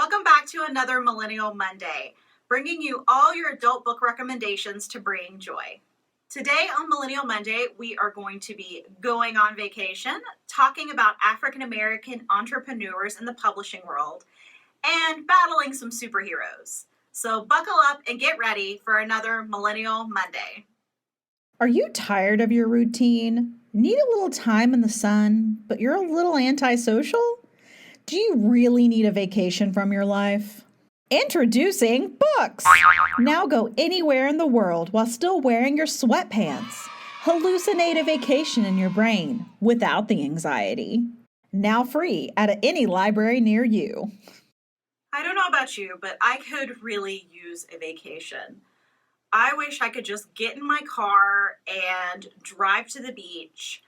Welcome back to another Millennial Monday, bringing you all your adult book recommendations to bring joy. Today on Millennial Monday, we are going to be going on vacation, talking about African American entrepreneurs in the publishing world, and battling some superheroes. So buckle up and get ready for another Millennial Monday. Are you tired of your routine? Need a little time in the sun, but you're a little antisocial? Do you really need a vacation from your life? Introducing books! Now go anywhere in the world while still wearing your sweatpants. Hallucinate a vacation in your brain without the anxiety. Now free at any library near you. I don't know about you, but I could really use a vacation. I wish I could just get in my car and drive to the beach,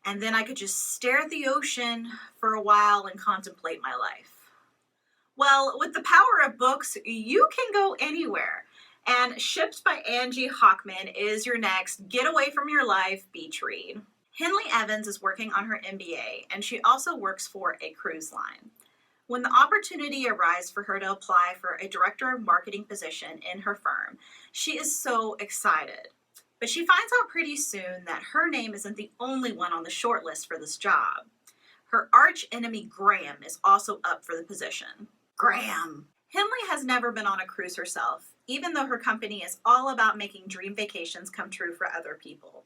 and then I could just stare at the ocean for a while and contemplate my life. Well, with the power of books, you can go anywhere. And Shipped by Angie Hockman is your next get away from your life beach read. Henley Evans is working on her MBA, and she also works for a cruise line. When the opportunity arises for her to apply for a director of marketing position in her firm, she is so excited. But she finds out pretty soon that her name isn't the only one on the short list for this job. Her arch enemy Graham is also up for the position. Graham! Henley has never been on a cruise herself, even though her company is all about making dream vacations come true for other people.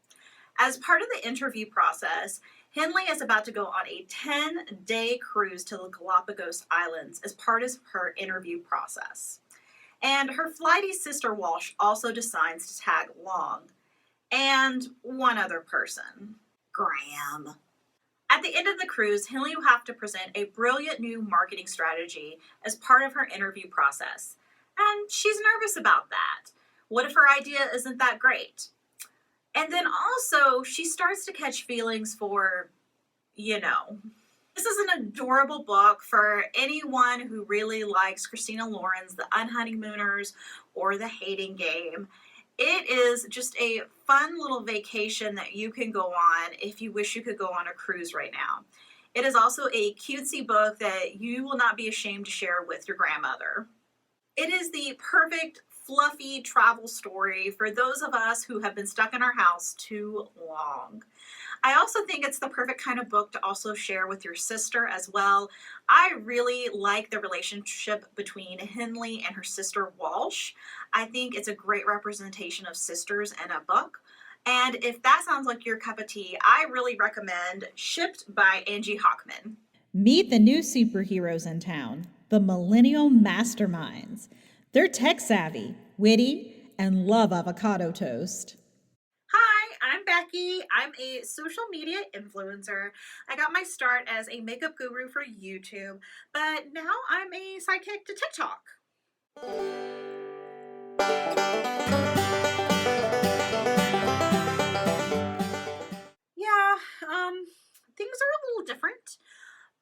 As part of the interview process, Henley is about to go on a 10-day cruise to the Galapagos Islands as part of her interview process. And her flighty sister Walsh also decides to tag along. And one other person, Graham. At the end of the cruise, Henley will have to present a brilliant new marketing strategy as part of her interview process. And she's nervous about that. What if her idea isn't that great? And then also, she starts to catch feelings for, This is an adorable book for anyone who really likes Christina Lauren's The Unhoneymooners or The Hating Game. It is just a fun little vacation that you can go on if you wish you could go on a cruise right now. It is also a cutesy book that you will not be ashamed to share with your grandmother. It is the perfect fluffy travel story for those of us who have been stuck in our house too long. I also think it's the perfect kind of book to also share with your sister as well. I really like the relationship between Henley and her sister Walsh. I think it's a great representation of sisters in a book. And if that sounds like your cup of tea, I really recommend Shipped by Angie Hockman. Meet the new superheroes in town, the Millennial Masterminds. They're tech-savvy, witty, and love avocado toast. Hi, I'm Becky. I'm a social media influencer. I got my start as a makeup guru for YouTube, but now I'm a sidekick to TikTok. Yeah, things are a little different,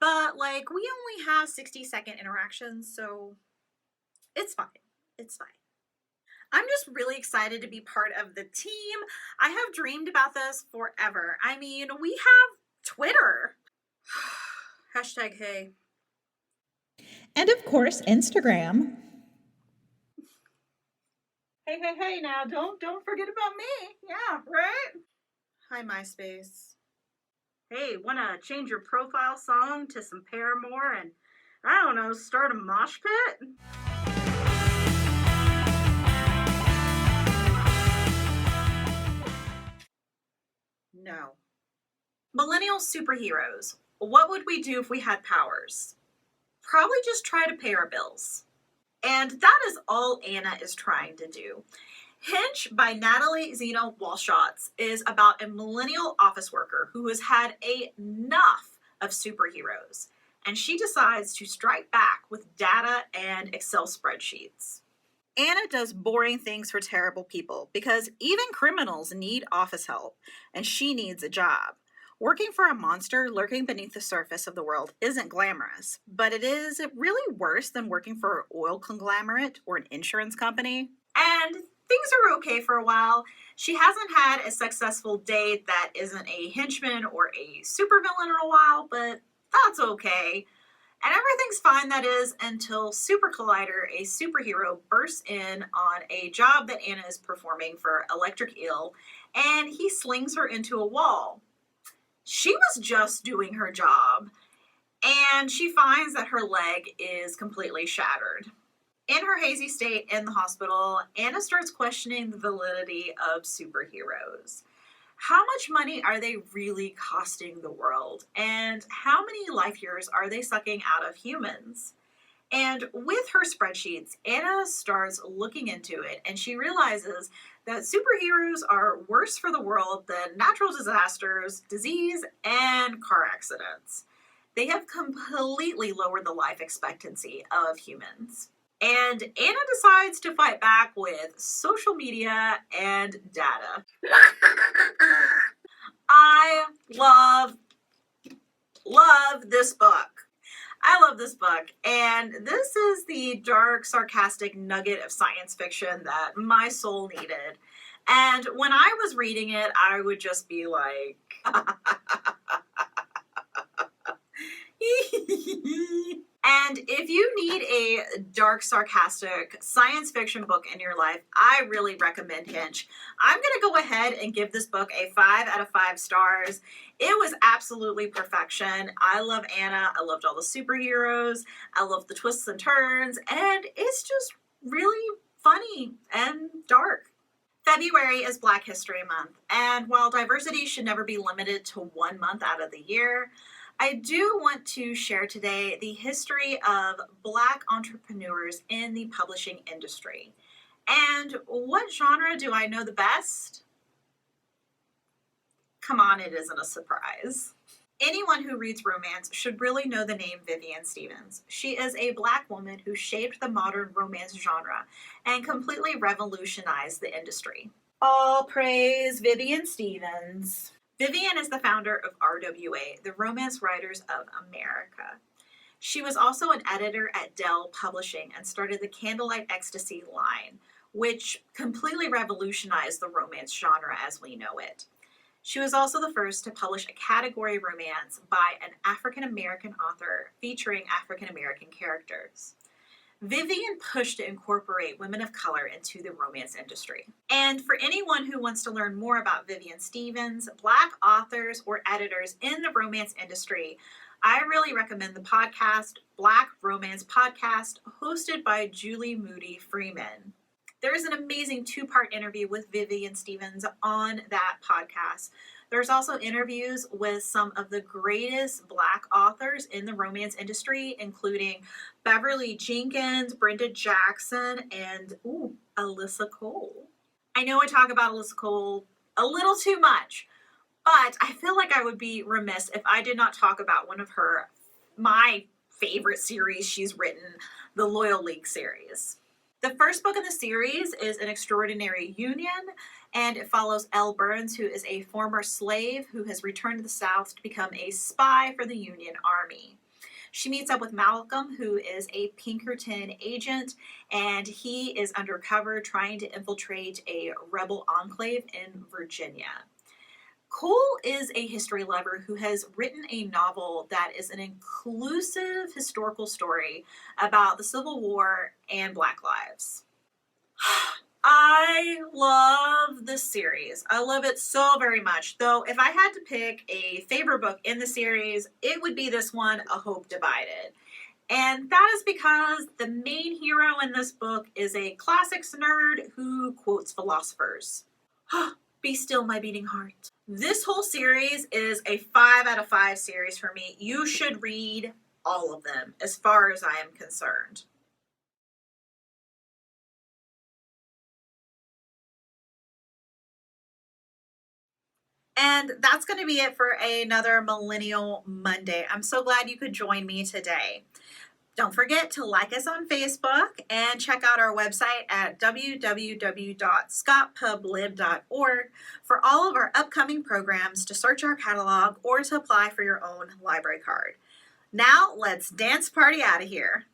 but we only have 60-second interactions, so it's fine. It's fine. I'm just really excited to be part of the team. I have dreamed about this forever. I mean, we have Twitter. Hashtag hey. And of course, Instagram. Hey, now, don't forget about me. Yeah, right? Hi, MySpace. Hey, wanna change your profile song to some Paramore and, I don't know, start a mosh pit? No. Millennial superheroes. What would we do if we had powers? Probably just try to pay our bills. And that is all Anna is trying to do. Hinch by Natalie Zeno Walshotz is about a millennial office worker who has had enough of superheroes, and she decides to strike back with data and Excel spreadsheets. Anna does boring things for terrible people because even criminals need office help, and she needs a job. Working for a monster lurking beneath the surface of the world isn't glamorous, but it is really worse than working for an oil conglomerate or an insurance company. And things are okay for a while. She hasn't had a successful date that isn't a henchman or a supervillain in a while, but that's okay. And everything's fine, that is, until Super Collider, a superhero, bursts in on a job that Anna is performing for Electric Eel, and he slings her into a wall. She was just doing her job, and she finds that her leg is completely shattered. In her hazy state in the hospital, Anna starts questioning the validity of superheroes. How much money are they really costing the world? And how many life years are they sucking out of humans? And with her spreadsheets, Anna starts looking into it, and she realizes that superheroes are worse for the world than natural disasters, disease, and car accidents. They have completely lowered the life expectancy of humans. And Anna decides to fight back with social media and data. I love this book. I love this book, and this is the dark, sarcastic nugget of science fiction that my soul needed. And when I was reading it, I would just be like, and if you need a dark, sarcastic science fiction book in your life, I really recommend Hinch. I'm going to go ahead and give this book a 5 out of 5 stars. It was absolutely perfection. I love Anna. I loved all the superheroes. I love the twists and turns. And it's just really funny and dark. February is Black History Month. And while diversity should never be limited to 1 month out of the year, I do want to share today the history of Black entrepreneurs in the publishing industry. And what genre do I know the best? Come on, it isn't a surprise. Anyone who reads romance should really know the name Vivian Stevens. She is a Black woman who shaped the modern romance genre and completely revolutionized the industry. All praise Vivian Stevens. Vivian is the founder of RWA, the Romance Writers of America. She was also an editor at Dell Publishing and started the Candlelight Ecstasy line, which completely revolutionized the romance genre as we know it. She was also the first to publish a category romance by an African American author featuring African American characters. Vivian pushed to incorporate women of color into the romance industry. And for anyone who wants to learn more about Vivian Stevens, Black authors, or editors in the romance industry, I really recommend the podcast, Black Romance Podcast, hosted by Julie Moody Freeman. There is an amazing 2-part interview with Vivian Stevens on that podcast. There's also interviews with some of the greatest Black authors in the romance industry, including Beverly Jenkins, Brenda Jackson, and Alyssa Cole. I know I talk about Alyssa Cole a little too much, but I feel like I would be remiss if I did not talk about one of my favorite series she's written, the Loyal League series. The first book in the series is An Extraordinary Union, and it follows Elle Burns, who is a former slave who has returned to the South to become a spy for the Union Army. She meets up with Malcolm, who is a Pinkerton agent, and he is undercover trying to infiltrate a rebel enclave in Virginia. Cole is a history lover who has written a novel that is an inclusive historical story about the Civil War and Black lives. I love this series. I love it so very much. Though if I had to pick a favorite book in the series, it would be this one, A Hope Divided. And that is because the main hero in this book is a classics nerd who quotes philosophers. Be still, my beating heart. This whole series is a 5 out of 5 series for me. You should read all of them as far as I am concerned. And that's going to be it for another Millennial Monday. I'm so glad you could join me today. Don't forget to like us on Facebook and check out our website at www.scottpublib.org for all of our upcoming programs, to search our catalog, or to apply for your own library card. Now let's dance party out of here.